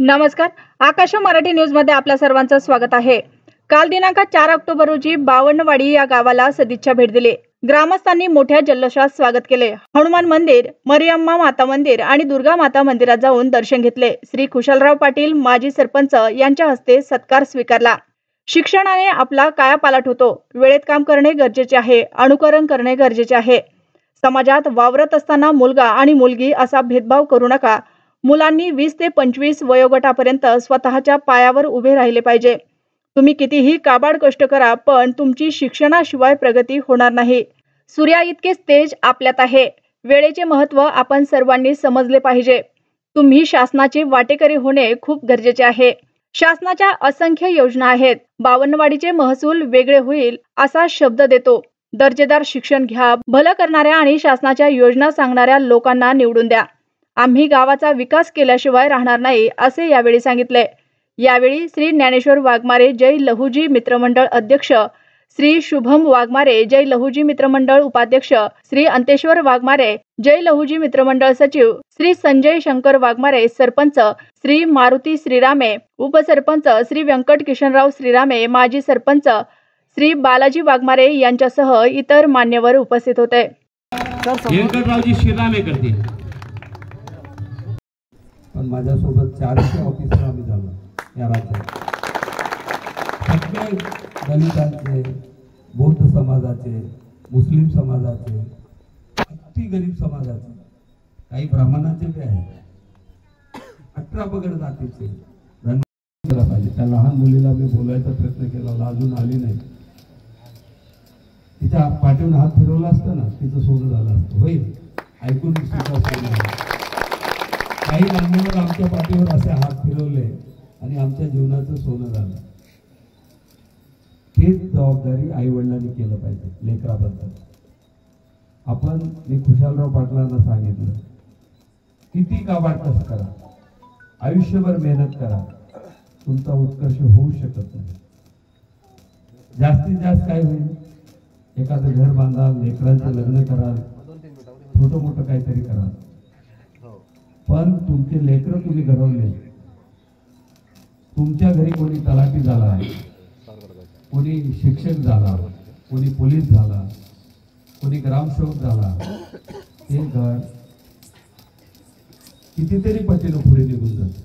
नमस्कार, आकाश मराठी न्यूज मध्ये आपल्या सर्वांचं स्वागत आहे। काल दिनांक 4 ऑक्टोबर रोजी बावन्नवाडी या गावाला सदिच्छा भेट दिली। ग्रामस्थांनी मोठ्या जल्लोषात स्वागत केले। हनुमान मंदिर, मरियम्मा माता मंदिर आणि दुर्गा माता मंदिरात जाऊन दर्शन घेतले। श्री खुशालराव पाटील माजी सरपंच यांच्या हस्ते सत्कार स्वीकारला। शिक्षणाने आपला कायापालट होतो। वेळेत काम करणे गरजेचे आहे, अनुकरण करणे गरजेचे आहे। समाजात वावरत असताना मुलगा आणि मुलगी असा भेदभाव करू नका। मुलांनी 20 ते 25 वयोगटापर्यंत स्वतःच्या पायावर उभे राहिले पाहिजे। तुम्ही कितीही काबाड कष्ट करा, पण तुमची शिक्षणाशिवाय प्रगती होणार नाही। सूर्या इतकेच तेज आपल्यात आहे। वेळेचे महत्त्व आपण सर्वांनी समजले पाहिजे। तुम्ही शासनाचे वाटेकरी होणे खूप गरजेचे आहे। शासनाच्या असंख्य योजना आहेत। बावन्नवाडीचे महसूल वेगळे होईल असा शब्द देतो। दर्जेदार शिक्षण घ्या, भलं करणाऱ्या आणि शासनाच्या योजना सांगणाऱ्या लोकांना निवडून द्या। आम्ही गावाचा विकास केल्याशिवाय राहणार नाही असे यावेळी सांगितले। यावेळी श्री ज्ञानेश्वर वाघमारे जय लहुजी मित्रमंडळ अध्यक्ष, श्री शुभम वाघमारे जय लहुजी मित्रमंडळ उपाध्यक्ष, श्री अंतेश्वर वाघमारे जय लहुजी मित्रमंडळ सचिव, श्री संजय शंकर वाघमारे सरपंच, श्री मारुती श्रीरामे उपसरपंच, श्री व्यंकट किशनराव श्रीरामे माजी सरपंच, श्री बालाजी वाघमारे यांच्यासह इतर मान्यवर उपस्थित होते। व्यंकटरावजी श्रीरामे करते। पण माझ्यासोबत 400 ऑफिसर आम्ही झालो या राज्यात। सगळे दलितांचे, बौद्ध समाजाचे, मुस्लिम समाजाचे, अति गरीब समाजाचे, काही ब्राह्मणांचे बी आहेत, 18 पगड जातीचे केला पाहिजे। त्या लहान मुलीला मी बोलायचा प्रयत्न केला, लाजून आली नाही। तिच्या पाठीवर हात फिरवला असता ना, तिचं सोनं झालं असतं। होईल ऐकून सुद्धा काही मान्यवर आमच्या पाठीवर असे हात फिरवले आणि आमच्या जीवनाचं सोनं झालं। हीच जबाबदारी आई वडिलांनी केलं पाहिजे लेकराबद्दल। आपण मी खुशालराव पाटलांना सांगितलं, किती काबाड कष्ट करा, आयुष्यभर मेहनत करा, तुमचा उत्कर्ष होऊ शकत नाही। जास्तीत जास्त काय होईल, एखादं घर बांधाल, लेकरांचं लग्न कराल, छोटं मोठं काहीतरी कराल, पण तुमचे लेकर तुम्ही घडवले। तुमच्या घरी कोणी तलाठी झाला, कोणी शिक्षक झाला, कोणी पोलीस झाला, कोणी ग्रामसेवक झाला, हे घर कितीतरी पटीनं पुढे निघून जाते।